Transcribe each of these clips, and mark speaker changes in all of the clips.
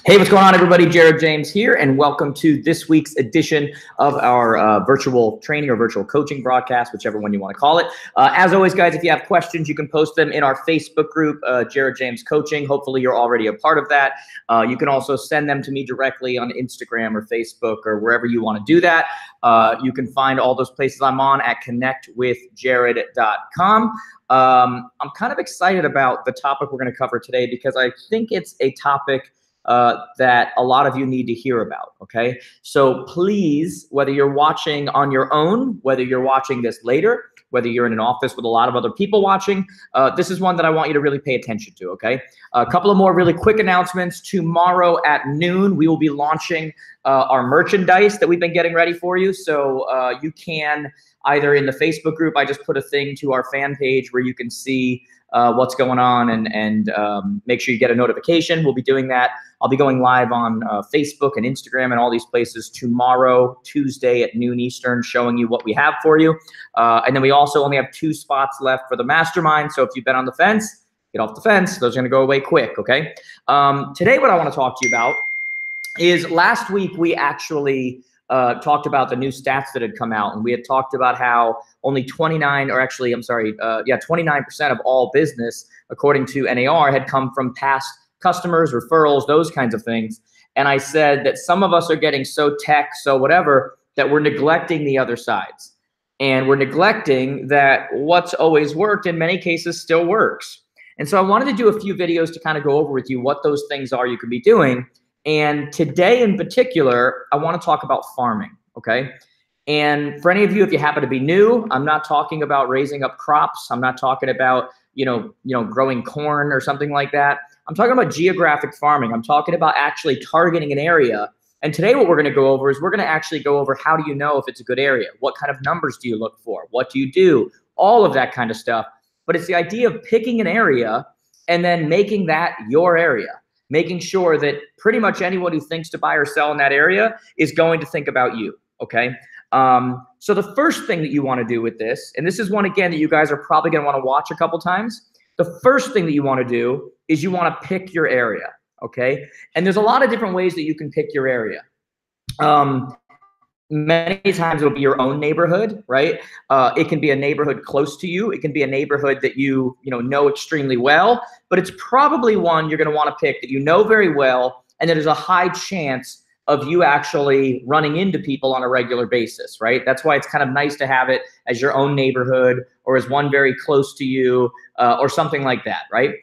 Speaker 1: Hey, what's going on, everybody? Jared James here, and welcome to this week's edition of our virtual training or virtual coaching broadcast, whichever one you want to call it. As always, guys, if you have questions, you can post them in our Facebook group, Jared James Coaching. Hopefully, you're already a part of that. You can also send them to me directly on Instagram or Facebook or wherever you want to do that. You can find all those places I'm on at connectwithjared.com. I'm kind of excited about the topic we're going to cover today because I think it's a topic that a lot of you need to hear about, okay? So please, whether you're watching on your own, whether you're watching this later, whether you're in an office with a lot of other people watching, this is one that I want you to really pay attention to, okay? A couple of more really quick announcements. Tomorrow at noon, we will be launching our merchandise that we've been getting ready for you. So you can either in the Facebook group, I just put a thing to our fan page where you can see what's going on and make sure you get a notification. We'll be doing that. I'll be going live on Facebook and Instagram and all these places tomorrow, Tuesday at noon Eastern, showing you what we have for you. And then we also only have 2 spots left for the mastermind. So if you've been on the fence, get off the fence. Those are going to go away quick, okay? Today, what I want to talk to you about is last week we actually talked about the new stats that had come out, and we had talked about how only 29% of all business, according to NAR, had come from past customers, referrals, those kinds of things. And I said that some of us are getting so tech, so whatever, that we're neglecting the other sides. And we're neglecting that what's always worked in many cases still works. And so I wanted to do a few videos to kind of go over with you what those things are you could be doing. And today in particular, I want to talk about farming, okay? And for any of you, if you happen to be new, I'm not talking about raising up crops. I'm not talking about, growing corn or something like that. I'm talking about geographic farming. I'm talking about actually targeting an area. And today what we're going to go over is we're going to actually go over how do you know if it's a good area? What kind of numbers do you look for? What do you do? All of that kind of stuff. But it's the idea of picking an area and then making that your area. Making sure that pretty much anyone who thinks to buy or sell in that area is going to think about you, okay? So the first thing that you want to do with this, and this is one, again, that you guys are probably going to want to watch a couple times. The first thing that you want to do is you want to pick your area, okay? And there's a lot of different ways that you can pick your area. Many times it'll be your own neighborhood, right? It can be a neighborhood close to you. It can be a neighborhood that you know extremely well, but it's probably one you're going to want to pick that you know very well, and that there's a high chance of you actually running into people on a regular basis, right? That's why it's kind of nice to have it as your own neighborhood or as one very close to you or something like that, right?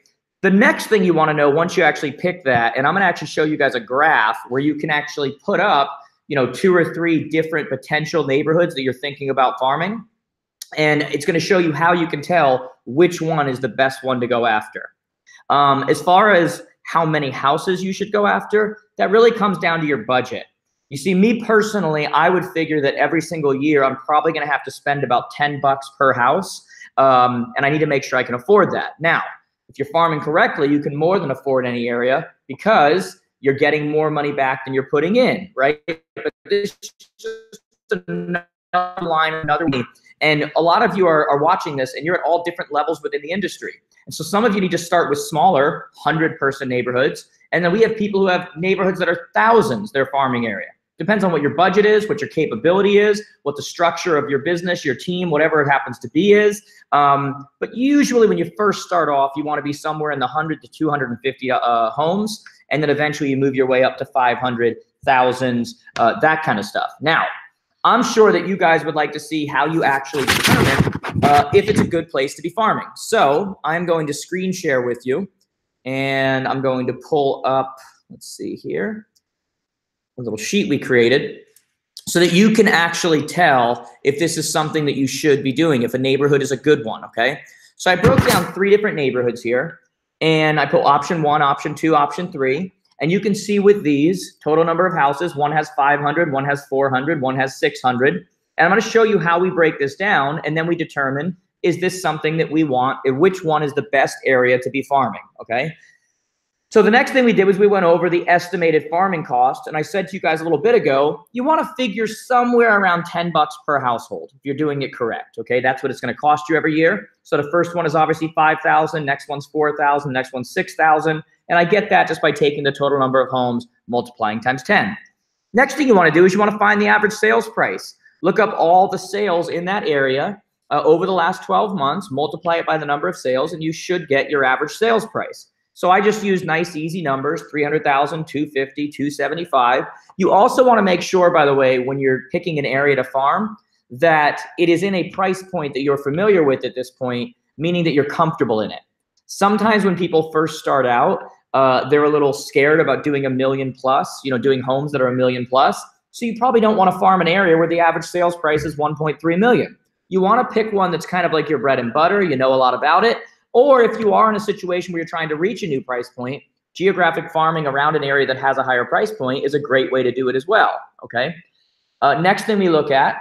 Speaker 1: The next thing you want to know once you actually pick that, and I'm going to actually show you guys a graph where you can actually put up 2 or 3 different potential neighborhoods that you're thinking about farming. And it's going to show you how you can tell which one is the best one to go after. As far as how many houses you should go after, that really comes down to your budget. You see, me personally, I would figure that every single year I'm probably going to have to spend about $10 per house. And I need to make sure I can afford that. Now, if you're farming correctly, you can more than afford any area because you're getting more money back than you're putting in, right? But this is just another line, another way. And a lot of you are watching this and you're at all different levels within the industry. And so some of you need to start with smaller 100-person neighborhoods. And then we have people who have neighborhoods that are thousands, their farming area. Depends on what your budget is, what your capability is, what the structure of your business, your team, whatever it happens to be is. But usually when you first start off, you want to be somewhere in the 100 to 250 homes. And then eventually you move your way up to 500, thousands, that kind of stuff. Now, I'm sure that you guys would like to see how you actually determine if it's a good place to be farming. So I'm going to screen share with you, and I'm going to pull up, let's see here, a little sheet we created so that you can actually tell if this is something that you should be doing, if a neighborhood is a good one, okay? So I broke down 3 different neighborhoods here, and I put option 1, option 2, option 3. And you can see with these, total number of houses, one has 500, one has 400, one has 600. And I'm going to show you how we break this down, and then we determine, is this something that we want, and which one is the best area to be farming, okay? So the next thing we did was we went over the estimated farming cost, and I said to you guys a little bit ago, you want to figure somewhere around $10 per household if you're doing it correct, okay? That's what it's going to cost you every year. So the first one is obviously $5,000, next one's $4,000, next one's $6,000, And I get that just by taking the total number of homes, multiplying times 10. Next thing you want to do is you want to find the average sales price. Look up all the sales in that area over the last 12 months, multiply it by the number of sales, and you should get your average sales price. So I just use nice, easy numbers, 300,000, 250, 275. You also want to make sure, by the way, when you're picking an area to farm, that it is in a price point that you're familiar with at this point, meaning that you're comfortable in it. Sometimes when people first start out, they're a little scared about doing $1 million plus, doing homes that are $1 million plus. So you probably don't want to farm an area where the average sales price is 1.3 million. You want to pick one that's kind of like your bread and butter, you know a lot about it. Or if you are in a situation where you're trying to reach a new price point, geographic farming around an area that has a higher price point is a great way to do it as well, okay? Next thing we look at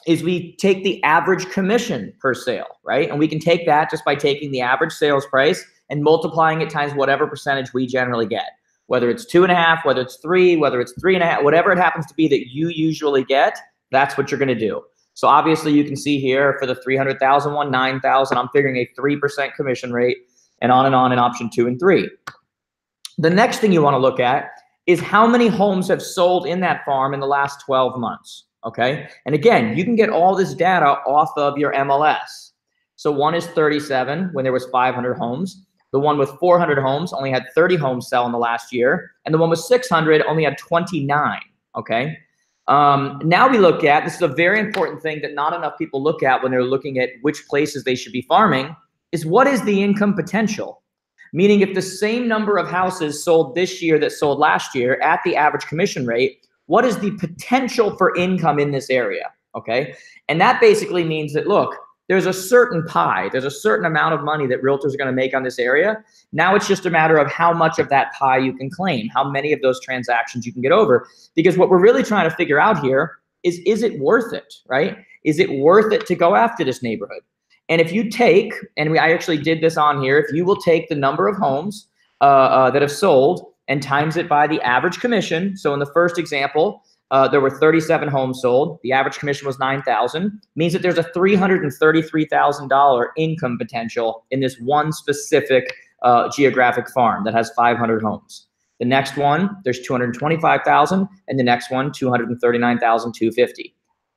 Speaker 1: is we take the average commission per sale, right? And we can take that just by taking the average sales price and multiplying it times whatever percentage we generally get. Whether it's 2.5, whether it's 3, whether it's 3.5, whatever it happens to be that you usually get, that's what you're gonna do. So obviously you can see here for the 300,000 one, 9,000, I'm figuring a 3% commission rate, and on in option 2 and 3. The next thing you want to look at is how many homes have sold in that farm in the last 12 months, okay? And again, you can get all this data off of your MLS. So one is 37 when there was 500 homes. The one with 400 homes only had 30 homes sell in the last year, and the one with 600 only had 29, okay? Now we look at, this is a very important thing that not enough people look at when they're looking at which places they should be farming, is what is the income potential? Meaning if the same number of houses sold this year that sold last year at the average commission rate, what is the potential for income in this area, okay? And that basically means that, look, there's a certain pie, there's a certain amount of money that realtors are gonna make on this area. Now it's just a matter of how much of that pie you can claim, how many of those transactions you can get over. Because what we're really trying to figure out here is it worth it, right? Is it worth it to go after this neighborhood? And if you take, and I actually did this on here, if you will take the number of homes that have sold and times it by the average commission. So in the first example, there were 37 homes sold. The average commission was 9,000. Means that there's a $333,000 income potential in this one specific geographic farm that has 500 homes. The next one, there's 225,000, and the next one, 239,250.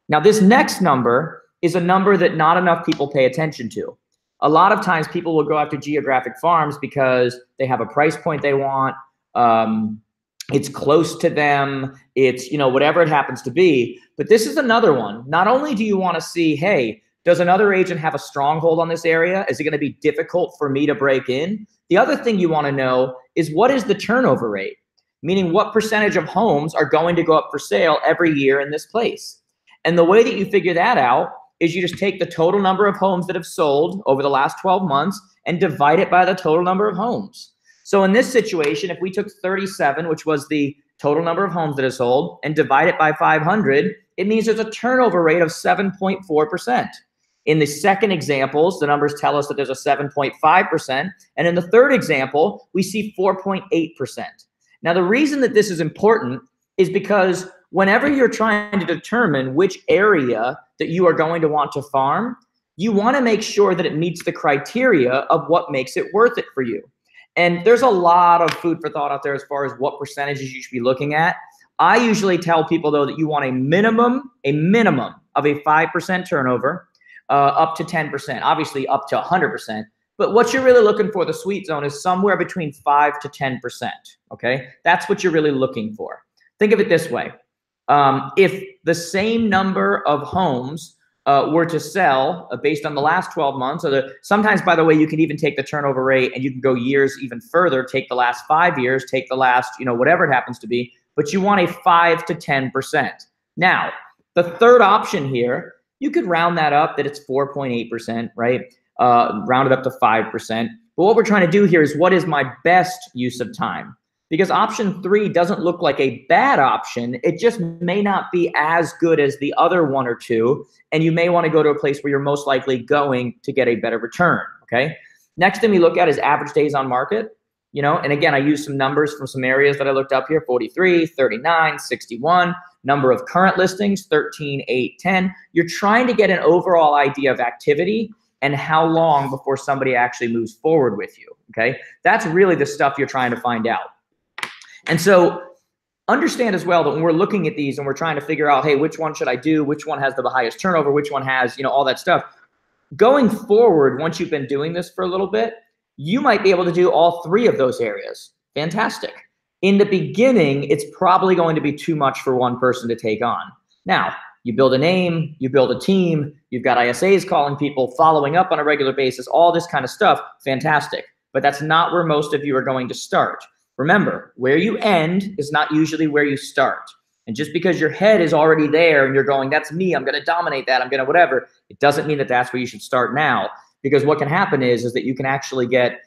Speaker 1: Now this next number is a number that not enough people pay attention to. A lot of times people will go after geographic farms because they have a price point they want. It's close to them, it's, whatever it happens to be. But this is another one. Not only do you want to see, hey, does another agent have a stronghold on this area? Is it going to be difficult for me to break in? The other thing you want to know is what is the turnover rate? Meaning what percentage of homes are going to go up for sale every year in this place? And the way that you figure that out is you just take the total number of homes that have sold over the last 12 months and divide it by the total number of homes. So in this situation, if we took 37, which was the total number of homes that are sold, and divide it by 500, it means there's a turnover rate of 7.4%. In the second examples, the numbers tell us that there's a 7.5%. And in the third example, we see 4.8%. Now, the reason that this is important is because whenever you're trying to determine which area that you are going to want to farm, you want to make sure that it meets the criteria of what makes it worth it for you. And there's a lot of food for thought out there as far as what percentages you should be looking at. I usually tell people, though, that you want a minimum of a 5% turnover, up to 10%, obviously up to 100%. But what you're really looking for, the sweet zone, is somewhere between 5 to 10%, okay? That's what you're really looking for. Think of it this way. If the same number of homes were to sell based on the last 12 months, sometimes, by the way, you can even take the turnover rate and you can go years even further, take the last 5 years, take the last, whatever it happens to be, but you want a 5 to 10%. Now, the third option here, you could round that up that it's 4.8%, right? Round it up to 5%. But what we're trying to do here is what is my best use of time? Because option 3 doesn't look like a bad option. It just may not be as good as the other 1 or 2. And you may want to go to a place where you're most likely going to get a better return, okay? Next thing we look at is average days on market. And again, I used some numbers from some areas that I looked up here, 43, 39, 61, number of current listings, 13, 8, 10. You're trying to get an overall idea of activity. and how long before somebody actually moves forward with you, okay? That's really the stuff you're trying to find out. And so understand as well that when we're looking at these and we're trying to figure out, hey, which one should I do? Which one has the highest turnover? Which one has, all that stuff. Going forward, once you've been doing this for a little bit, you might be able to do all three of those areas. Fantastic. In the beginning, it's probably going to be too much for one person to take on. Now, you build a name, you build a team, you've got ISAs calling people, following up on a regular basis, all this kind of stuff. Fantastic. But that's not where most of you are going to start. Remember, where you end is not usually where you start. And just because your head is already there and you're going, that's me, I'm going to dominate that, I'm going to whatever, it doesn't mean that that's where you should start now. Because what can happen is that you can actually get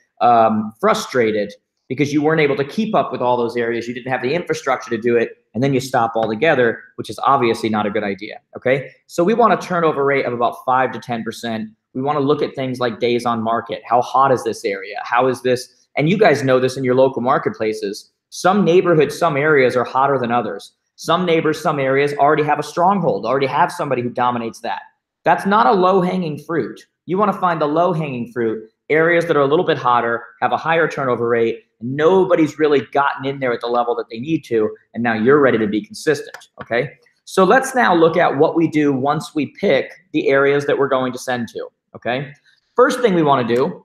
Speaker 1: frustrated because you weren't able to keep up with all those areas. You didn't have the infrastructure to do it, and then you stop altogether, which is obviously not a good idea, okay? So we want a turnover rate of about 5 to 10%. We want to look at things like days on market. How hot is this area? How is this? And you guys know this in your local marketplaces. Some neighborhoods, some areas are hotter than others. Some neighbors, some areas already have a stronghold, already have somebody who dominates that. That's not a low-hanging fruit. You want to find the low-hanging fruit, areas that are a little bit hotter, have a higher turnover rate, and nobody's really gotten in there at the level that they need to, and now you're ready to be consistent, okay? So let's now look at what we do once we pick the areas that we're going to send to, okay? First thing we want to do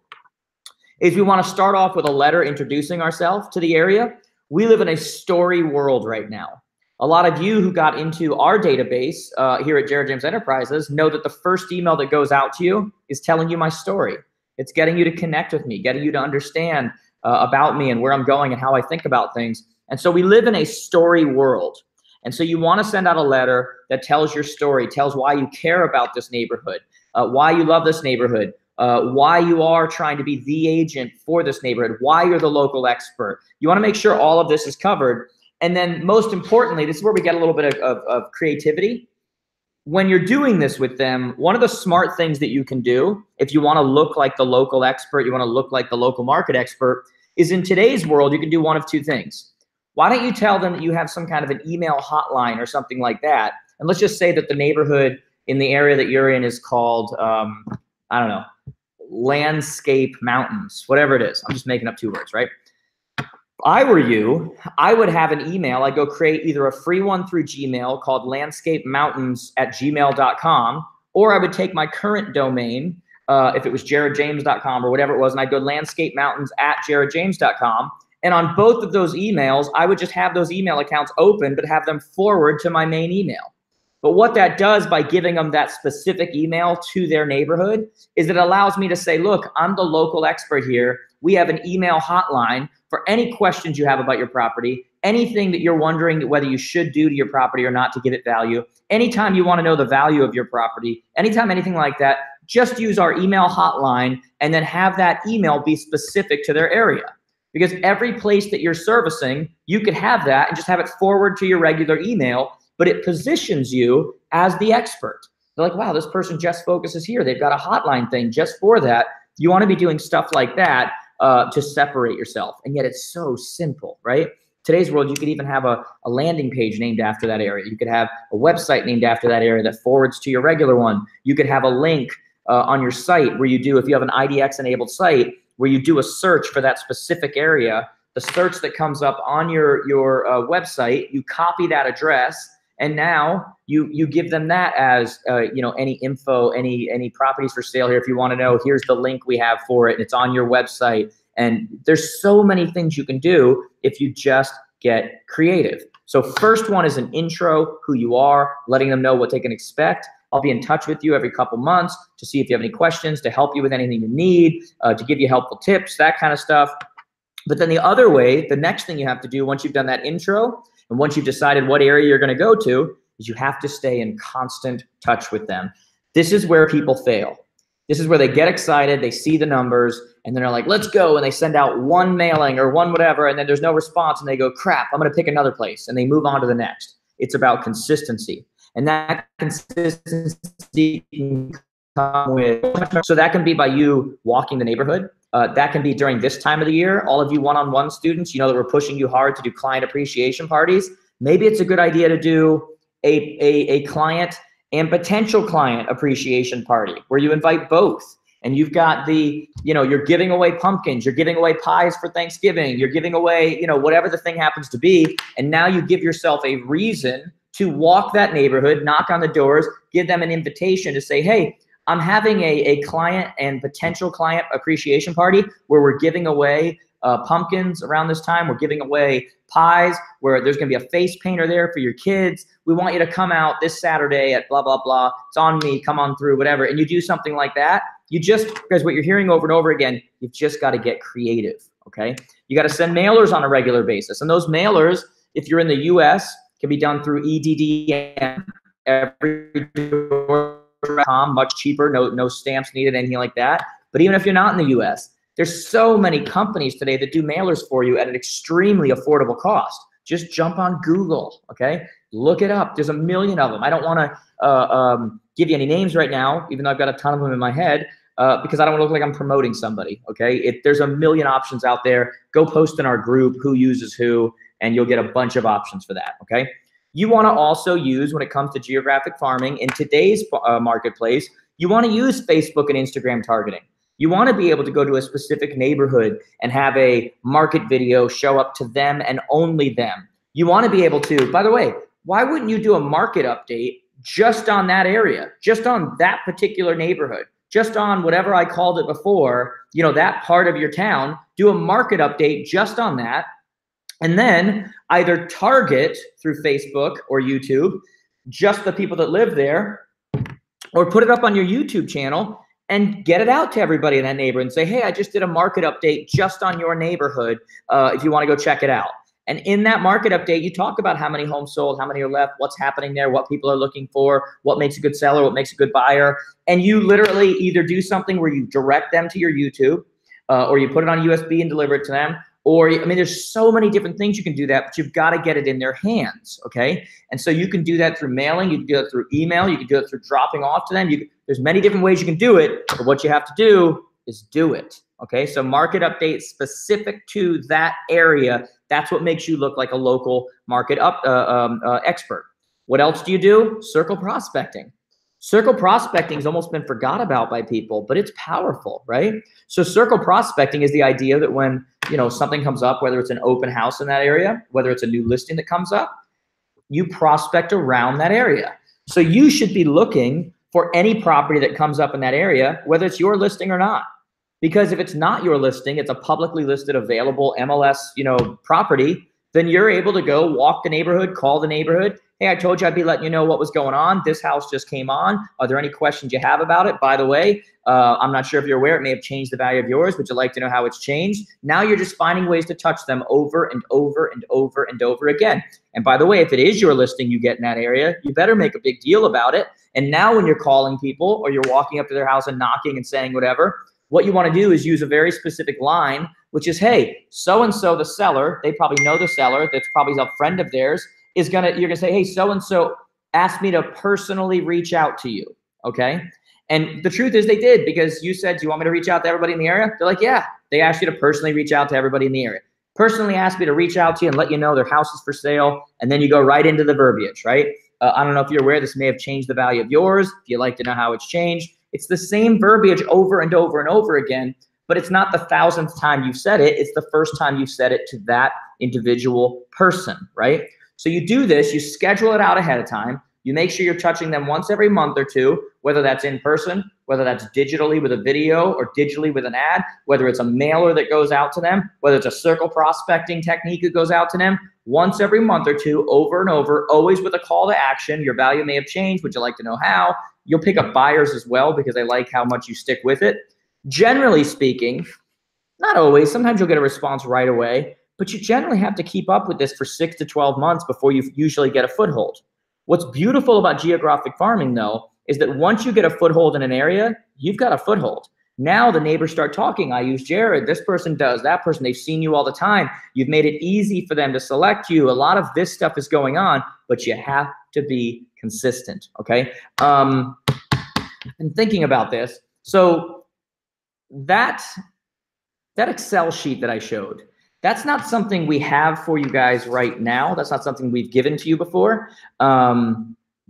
Speaker 1: is we want to start off with a letter introducing ourselves to the area. We live in a story world right now. A lot of you who got into our database here at Jared James Enterprises know that the first email that goes out to you is telling you my story. It's getting you to connect with me, getting you to understand about me and where I'm going and how I think about things. And so we live in a story world. And so you want to send out a letter that tells your story, tells why you care about this neighborhood, why you love this neighborhood, why you are trying to be the agent for this neighborhood, why you're the local expert. You want to make sure all of this is covered. And then most importantly, this is where we get a little bit of creativity. When you're doing this with them, one of the smart things that you can do, if you want to look like the local expert, you want to look like the local market expert, is in today's world, you can do one of two things. Why don't you tell them that you have some kind of an email hotline or something like that? And let's just say that the neighborhood in the area that you're in is called, I don't know, Landscape Mountains, whatever it is. I'm just making up two words, right? If I were you, I would have an email. I'd go create either a free one through Gmail called landscapemountains@gmail.com, or I would take my current domain, if it was jaredjames.com or whatever it was, and I'd go landscapemountains@jaredjames.com. And on both of those emails, I would just have those email accounts open, but have them forward to my main email. But what that does by giving them that specific email to their neighborhood is it allows me to say, look, I'm the local expert here. We have an email hotline for any questions you have about your property, anything that you're wondering whether you should do to your property or not to give it value. Anytime you want to know the value of your property, anytime anything like that, just use our email hotline and then have that email be specific to their area. Because every place that you're servicing, you could have that and just have it forward to your regular email, but it positions you as the expert. They're like, wow, this person just focuses here. They've got a hotline thing just for that. You want to be doing stuff like that to separate yourself. And yet it's so simple, right? Today's world, you could even have a landing page named after that area. You could have a website named after that area that forwards to your regular one. You could have a link on your site where you do, if you have an IDX-enabled site, where you do a search for that specific area, the search that comes up on your website, you copy that address, and now you give them that as any info, any properties for sale here. If you want to know, here's the link we have for it, and it's on your website. And there's so many things you can do if you just get creative. So first one is an intro, who you are, letting them know what they can expect. I'll be in touch with you every couple months to see if you have any questions, to help you with anything you need, to give you helpful tips, that kind of stuff. But then the other way, the next thing you have to do once you've done that intro and once you've decided what area you're going to go to is you have to stay in constant touch with them. This is where people fail. This is where they get excited, they see the numbers, and then they're like, let's go, and they send out one mailing or one whatever, and then there's no response, and they go, crap, I'm going to pick another place, and they move on to the next. It's about consistency. And that consistency can come with, so that can be by you walking the neighborhood. That can be during this time of the year. All of you one-on-one students, you know that we're pushing you hard to do client appreciation parties. Maybe it's a good idea to do a client and potential client appreciation party where you invite both. and you've got the, you're giving away pumpkins, you're giving away pies for Thanksgiving, you're giving away, whatever the thing happens to be. And now you give yourself a reason to walk that neighborhood, knock on the doors, give them an invitation to say, hey, I'm having a client and potential client appreciation party where we're giving away pumpkins around this time. We're giving away pies, where there's going to be a face painter there for your kids. We want you to come out this Saturday at blah, blah, blah. It's on me. Come on through, whatever. And you do something like that. Because what you're hearing over and over again, you've just got to get creative, okay? You got to send mailers on a regular basis. And those mailers, if you're in the US, can be done through EDDM, everydoor.com, much cheaper, no stamps needed, anything like that. But even if you're not in the US, there's so many companies today that do mailers for you at an extremely affordable cost. Just jump on Google, okay? Look it up. There's a million of them. I don't want to give you any names right now, even though I've got a ton of them in my head, because I don't want to look like I'm promoting somebody, okay? There's a million options out there. Go post in our group who uses who, and you'll get a bunch of options for that, okay? You want to also use, when it comes to geographic farming in today's marketplace, you want to use Facebook and Instagram targeting. You want to be able to go to a specific neighborhood and have a market video show up to them and only them. You want to be able to, by the way, why wouldn't you do a market update just on that area, just on that particular neighborhood, just on whatever I called it before, that part of your town, do a market update just on that, and then either target through Facebook or YouTube just the people that live there, or put it up on your YouTube channel and get it out to everybody in that neighborhood and say, hey, I just did a market update just on your neighborhood if you want to go check it out. And in that market update, you talk about how many homes sold, how many are left, what's happening there, what people are looking for, what makes a good seller, what makes a good buyer. And you literally either do something where you direct them to your YouTube or you put it on USB and deliver it to them. Or, there's so many different things you can do that, but you've got to get it in their hands, okay? And so you can do that through mailing, you can do it through email, you can do it through dropping off to them. There's many different ways you can do it, but what you have to do is do it, okay? So market updates specific to that area, that's what makes you look like a local market expert. What else do you do? Circle prospecting. Circle prospecting has almost been forgot about by people, but it's powerful, right? So circle prospecting is the idea that when something comes up, whether it's an open house in that area, whether it's a new listing that comes up, you prospect around that area. So you should be looking for any property that comes up in that area, whether it's your listing or not. Because if it's not your listing, it's a publicly listed available MLS, property, then you're able to go walk the neighborhood, call the neighborhood. Hey, I told you I'd be letting you know what was going on. This house just came on. Are there any questions you have about it? By the way, I'm not sure if you're aware, it may have changed the value of yours. Would you like to know how it's changed? Now you're just finding ways to touch them over and over and over and over again. And by the way, if it is your listing you get in that area, you better make a big deal about it. And now when you're calling people or you're walking up to their house and knocking and saying whatever, what you want to do is use a very specific line, which is, hey, so-and-so, the seller, they probably know the seller, that's probably a friend of theirs, you're gonna say, hey, so-and-so asked me to personally reach out to you, okay? And the truth is they did, because you said, do you want me to reach out to everybody in the area? They're like, yeah, they asked you to personally reach out to everybody in the area. Personally asked me to reach out to you and let you know their house is for sale, and then you go right into the verbiage, right? I don't know if you're aware, this may have changed the value of yours. If you'd like to know how it's changed, it's the same verbiage over and over and over again, but it's not the 1,000th time you've said it. It's the first time you've said it to that individual person, right? So you do this, you schedule it out ahead of time. You make sure you're touching them once every month or two, whether that's in person, whether that's digitally with a video or digitally with an ad, whether it's a mailer that goes out to them, whether it's a circle prospecting technique that goes out to them, once every month or two, over and over, always with a call to action. Your value may have changed. Would you like to know how? You'll pick up buyers as well because they like how much you stick with it. Generally speaking, not always, sometimes you'll get a response right away, but you generally have to keep up with this for 6 to 12 months before you usually get a foothold. What's beautiful about geographic farming, though, is that once you get a foothold in an area, you've got a foothold. Now the neighbors start talking. I use Jared. This person does. That person, they've seen you all the time. You've made it easy for them to select you. A lot of this stuff is going on, but you have to be consistent, okay? I'm thinking about this. So that Excel sheet that I showed, that's not something we have for you guys right now. That's not something we've given to you before.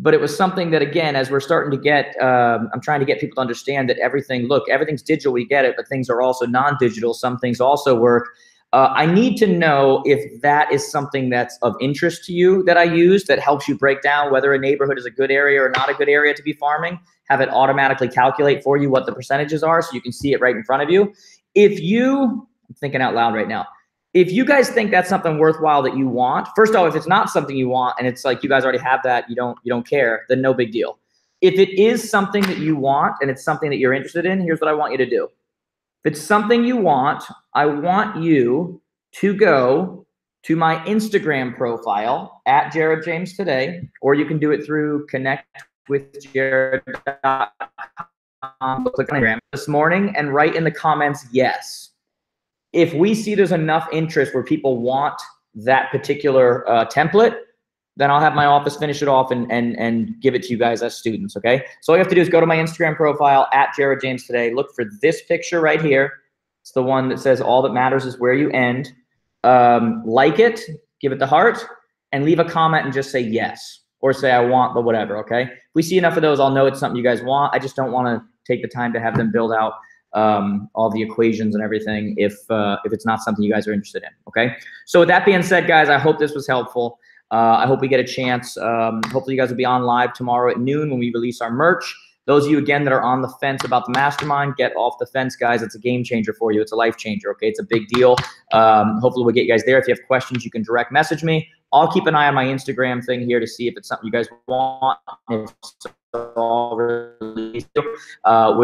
Speaker 1: But it was something that, again, as we're starting to get, I'm trying to get people to understand that everything's digital, we get it, but things are also non-digital. Some things also work. I need to know if that is something that's of interest to you that I use that helps you break down whether a neighborhood is a good area or not a good area to be farming. Have it automatically calculate for you what the percentages are so you can see it right in front of you. I'm thinking out loud right now. If you guys think that's something worthwhile that you want, first off, if it's not something you want and it's like you guys already have that, you don't care, then no big deal. If it is something that you want and it's something that you're interested in, here's what I want you to do. If it's something you want, I want you to go to my Instagram profile at Jared James Today, or you can do it through connectwithjared.com. Click on Instagram this morning and write in the comments, yes. If we see there's enough interest where people want that particular template, then I'll have my office finish it off and give it to you guys as students, okay? So all you have to do is go to my Instagram profile at Jared James Today. Look for this picture right here. It's the one that says all that matters is where you end. Like it, give it the heart, and leave a comment and just say yes, or say I want the whatever, okay? If we see enough of those, I'll know it's something you guys want. I just don't want to take the time to have them build out all the equations and everything if it's not something you guys are interested in, okay? So with that being said, guys, I hope this was helpful. I hope we get a chance. Hopefully you guys will be on live tomorrow at noon when we release our merch. Those of you, again, that are on the fence about the mastermind, get off the fence, guys. It's a game changer for you. It's a life changer, okay? It's a big deal. Hopefully we'll get you guys there. If you have questions, you can direct message me. I'll keep an eye on my Instagram thing here to see if it's something you guys want. With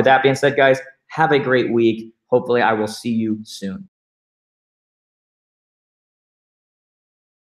Speaker 1: that being said, guys, have a great week. Hopefully I will see you soon.